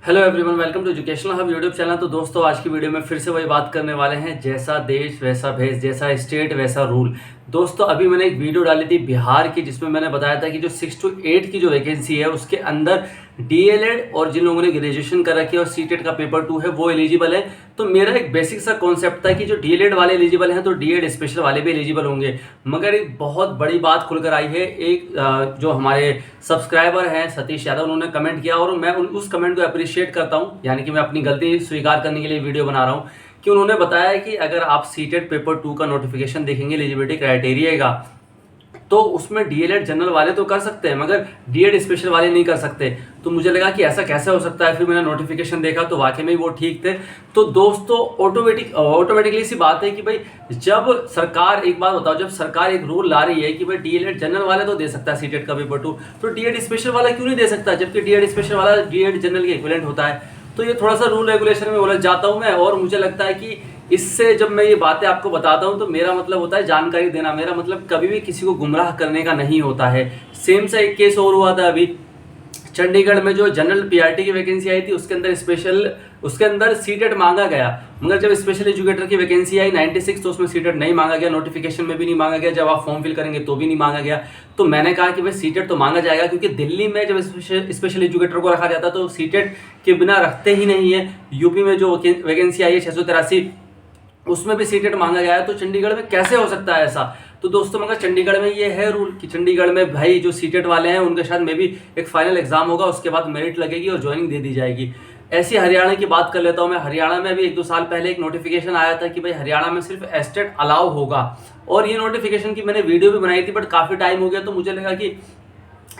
Hello everyone, welcome to educational hub YouTube channel. तो दोस्तों, आज की वीडियो में फिर से वही बात करने वाले हैं, जैसा देश वैसा भेष, जैसा स्टेट वैसा रूल। दोस्तों, अभी मैंने एक वीडियो डाली थी बिहार की, जिसमें मैंने बताया था कि जो 6 to 8 की जो वैकेंसी है उसके अंदर डीएलएड और जिन लोगों ने ग्रेजुएशन कर रखी है और सीटेट का पेपर 2 है वो एलिजिबल है। तो मेरा एक बेसिक सा कॉन्सेप्ट था कि जो डीएलएड वाले एलिजिबल हैं तो डीएड स्पेशल वाले भी एलिजिबल होंगे। मगर एक बहुत बड़ी बात खुलकर आई है। एक जो हमारे सब्सक्राइबर हैं सतीश यादव, उन्होंने कमेंट किया और मैं उस कमेंट को अप्रिशिएट करता हूं, यानी कि मैं अपनी गलती स्वीकार करने के लिए वीडियो बना रहा हूं कि उन्होंने बताया कि अगर आप सीटेट पेपर 2 का नोटिफिकेशन देखेंगे एलिजिबिलिटी क्राइटेरिया का, तो उसमें डीएलएड जनरल वाले तो कर सकते हैं मगर डीएड स्पेशल वाले नहीं कर सकते। तो मुझे लगा कि ऐसा कैसे हो सकता है। फिर मैंने नोटिफिकेशन देखा तो वाकई में वो ठीक थे। तो दोस्तों, ऑटोमेटिकली सी बात है कि भाई, जब सरकार, एक बात बताओ, जब सरकार एक रूल ला रही है कि भाई डीएलएड जनरल वाले तो दे सकता है सीटेट का पेपर 2, तो डीएड स्पेशल वाला क्यों नहीं दे सकता, जबकि डीएड स्पेशल वाला डीएड जनरल के इक्विवेलेंट होता है। तो ये थोड़ा सा रूल रेगुलेशन में उलझ जाता हूं मैं, और मुझे लगता है कि इससे जब मैं ये बातें आपको बताता हूं तो मेरा मतलब होता है जानकारी देना। मेरा मतलब कभी भी किसी को गुमराह करने का नहीं होता है। सेम सा एक केस और हुआ था अभी चंडीगढ़ में, जो जनरल पीआरटी की वैकेंसी आई थी उसके अंदर सीटेट मांगा गया, मगर जब स्पेशल एजुकेटर की वैकेंसी आई 96 तो उसमें सीटेट नहीं मांगा गया, नोटिफिकेशन में भी नहीं मांगा गया, जब आप फॉर्म फिल करेंगे तो भी नहीं मांगा गया। तो मैंने कहा कि भाई सीटेट तो मांगा जाएगा, क्योंकि दिल्ली में जब स्पेशल एजुकेटर को रखा जाता तो सीटेट के बिना रखते ही नहीं है। यूपी में जो वैकेंसी आई है 683, उसमें भी सीटेट मांगा गया है। तो चंडीगढ़ में कैसे हो सकता है ऐसा। तो दोस्तों, मगर चंडीगढ़ में ये है रूल कि चंडीगढ़ में भाई जो सीटेट वाले हैं उनके साथ में भी एक फाइनल एग्जाम होगा, उसके बाद मेरिट लगेगी और ज्वाइनिंग दे दी जाएगी। ऐसी हरियाणा की बात कर लेता हूं मैं। हरियाणा में अभी 1-2 साल पहले एक नोटिफिकेशन आया था कि भाई हरियाणा में सिर्फ एस्टेट अलाउ होगा, और ये नोटिफिकेशन की मैंने वीडियो भी बनाई थी, बट काफी टाइम हो गया। तो मुझे लगा कि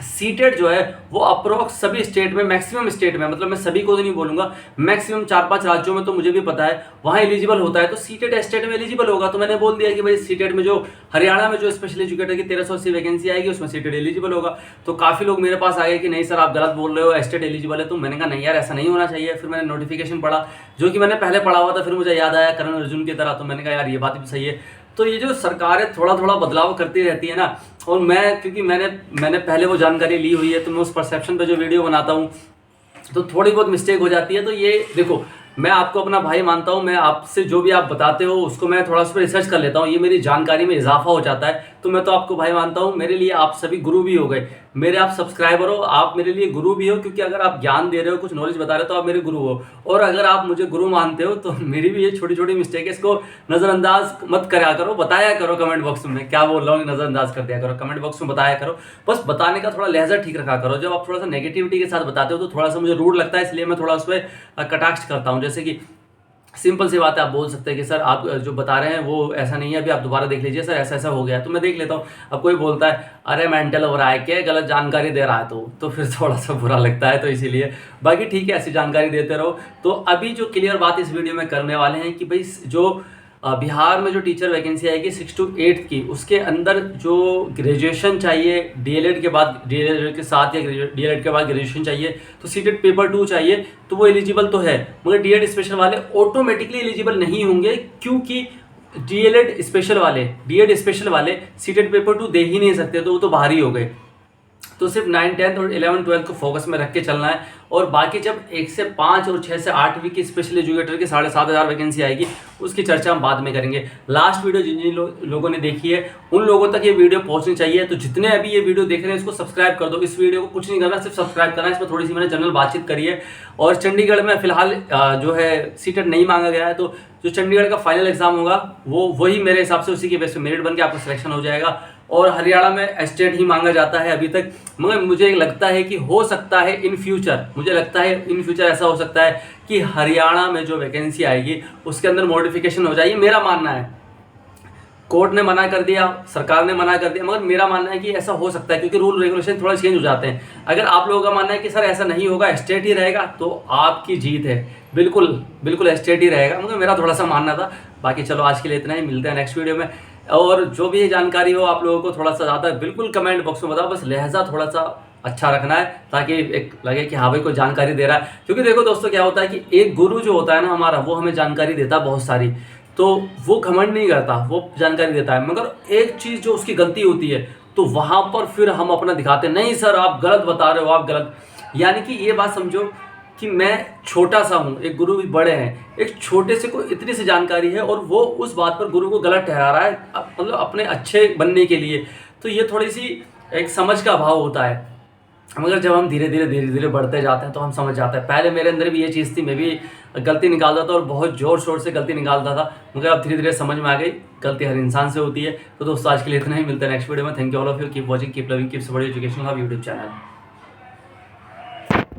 सीटेट जो है वो अप्रोक्स सभी स्टेट में, मैक्सिमम स्टेट में, मतलब मैं सभी को तो नहीं बोलूंगा, मैक्सिमम 4-5 राज्यों में तो मुझे भी पता है वहां एलिजिबल होता है। तो सीटेट स्टेट में एलिजिबल होगा। तो मैंने बोल दिया कि भाई सीटेट में, जो हरियाणा में जो स्पेशल एजुकेटर की 1380 वैकेंसी आएगी उसमें सीटेट एलिजिबल होगा। तो काफी लोग मेरे पास आ गए कि नहीं सर आप गलत बोल रहे हो, स्टेट एलिजिबल है। तो मैंने कहा नहीं यार, ऐसा नहीं होना चाहिए। फिर मैंने नोटिफिकेशन पढ़ा, जो कि मैंने पहले पढ़ा हुआ था, फिर मुझे याद आया करण अर्जुन की तरह। तो मैंने कहा यार ये बात भी सही है। तो ये जो सरकारें थोड़ा थोड़ा बदलाव करती रहती है ना, और क्योंकि मैंने पहले वो जानकारी ली हुई है, तो मैं उस परसेप्शन पे जो वीडियो बनाता हूँ तो थोड़ी बहुत मिस्टेक हो जाती है। तो ये देखो, मैं आपको अपना भाई मानता हूं, मैं आपसे जो भी आप बताते हो उसको मैं थोड़ा सा रिसर्च कर लेता हूं, ये मेरी जानकारी में इजाफा हो जाता है। तो मैं तो आपको भाई मानता हूं, मेरे लिए आप सभी गुरु भी हो गए। मेरे आप सब्सक्राइबर हो, आप मेरे लिए गुरु भी हो, क्योंकि अगर आप ज्ञान दे रहे हो, कुछ नॉलेज बता रहे हो, तो आप मेरे गुरु हो। और अगर आप मुझे गुरु मानते हो तो मेरी भी ये छोटी छोटी मिस्टेक है, इसको नजरअंदाज मत करा करो, बताया करो कमेंट बॉक्स में। क्या बोल रहा हूँ, नजरअंदाज कर दिया करो, कमेंट बॉक्स में बताया करो। बस बताने का थोड़ा लहजा ठीक रखा करो। जब आप थोड़ा सा नेगेटिविटी के साथ बताते हो तो थोड़ा सा मुझे रूड लगता है, इसलिए मैं थोड़ा उस पर कटाक्ष करता हूँ। जैसे कि सिंपल सी बात है, आप बोल सकते हैं कि सर आप जो बता रहे हैं वो ऐसा नहीं है, अभी आप दोबारा देख लीजिए सर, ऐसा ऐसा हो गया है। तो मैं देख लेता हूँ। अब कोई बोलता है अरे मेंटल हो रहा है क्या, गलत जानकारी दे रहा है, तो फिर थोड़ा सा बुरा लगता है। तो इसीलिए बाकी ठीक है, ऐसी जानकारी देते रहो। तो अभी जो क्लियर बात इस वीडियो में करने वाले हैं कि भाई जो बिहार में जो टीचर वैकेंसी आएगी 6 to 8 की, उसके अंदर जो ग्रेजुएशन चाहिए डीएलएड के बाद, डीएलएड के साथ या डीएलएड के बाद ग्रेजुएशन चाहिए, तो सीटेट पेपर 2 चाहिए, तो वो एलिजिबल तो है। मगर डीएड स्पेशल वाले ऑटोमेटिकली एलिजिबल नहीं होंगे, क्योंकि डीएड स्पेशल वाले सीटेट पेपर 2 दे ही नहीं सकते, तो वो तो बाहर ही हो गए। तो सिर्फ 9, 10 और 11, 12 को फोकस में रख के चलना है। और बाकी जब 1 से 5 और 6 से 8वीं की स्पेशल एजुकेटर की 7,500 वैकेंसी आएगी, उसकी चर्चा हम बाद में करेंगे। लास्ट वीडियो जिन जिन लोगों ने देखी है उन लोगों तक ये वीडियो पहुंचनी चाहिए। तो जितने अभी ये वीडियो देख रहे हैं इसको सब्सक्राइब कर दो। इस वीडियो को कुछ नहीं करना, सिर्फ सब्सक्राइब करना है। इसमें थोड़ी सी मैंने जनरल बातचीत करी है। और चंडीगढ़ में फिलहाल जो है सीटेट नहीं मांगा गया है, तो जो चंडीगढ़ का फाइनल एग्जाम होगा वही मेरे हिसाब से उसी के बेस पे मेरिट बन के आपका सिलेक्शन हो जाएगा। और हरियाणा में स्टेट ही मांगा जाता है अभी तक, मगर मुझे लगता है कि हो सकता है इन फ्यूचर ऐसा हो सकता है कि हरियाणा में जो वैकेंसी आएगी उसके अंदर मॉडिफिकेशन हो जाएगी। मेरा मानना है, कोर्ट ने मना कर दिया, सरकार ने मना कर दिया, मगर मेरा मानना है कि ऐसा हो सकता है, क्योंकि रूल रेगुलेशन थोड़ा चेंज हो जाते हैं। अगर आप लोगों का मानना है कि सर ऐसा नहीं होगा, स्टेट ही रहेगा, तो आपकी जीत है। बिल्कुल स्टेट ही रहेगा, मगर मेरा थोड़ा सा मानना था। बाकी चलो आज के लिए इतना ही, मिलते हैं नेक्स्ट वीडियो में। और जो भी जानकारी हो आप लोगों को थोड़ा सा ज़्यादा बिल्कुल कमेंट बॉक्स में बताओ, बस लहजा थोड़ा सा अच्छा रखना है, ताकि एक लगे कि हाँ भाई कोई जानकारी दे रहा है। क्योंकि देखो दोस्तों, क्या होता है कि एक गुरु जो होता है ना हमारा, वो हमें जानकारी देता है बहुत सारी, तो वो घमंड नहीं करता, वो जानकारी देता है। मगर एक चीज़ जो उसकी गलती होती है, तो वहाँ पर फिर हम अपना दिखाते हैं, नहीं सर आप गलत बता रहे हो, आप गलत। यानी कि ये बात समझो कि मैं छोटा सा हूँ, एक गुरु भी बड़े हैं, एक छोटे से को इतनी सी जानकारी है और वो उस बात पर गुरु को गलत ठहरा रहा है मतलब अपने अच्छे बनने के लिए। तो ये थोड़ी सी एक समझ का अभाव होता है, मगर जब हम धीरे धीरे बढ़ते जाते हैं तो हम समझ जाते हैं। पहले मेरे अंदर भी ये चीज़ थी, मैं भी गलती निकालता था और बहुत ज़ोर शोर से गलती निकालता था, मगर अब धीरे धीरे समझ में आ गई गलती हर इंसान से होती है। तो दोस्तों आज के लिए इतना ही, मिलते हैं नेक्स्ट वीडियो में। Thank you all of you, keep watching, keep loving, keep supporting educational hub YouTube channel.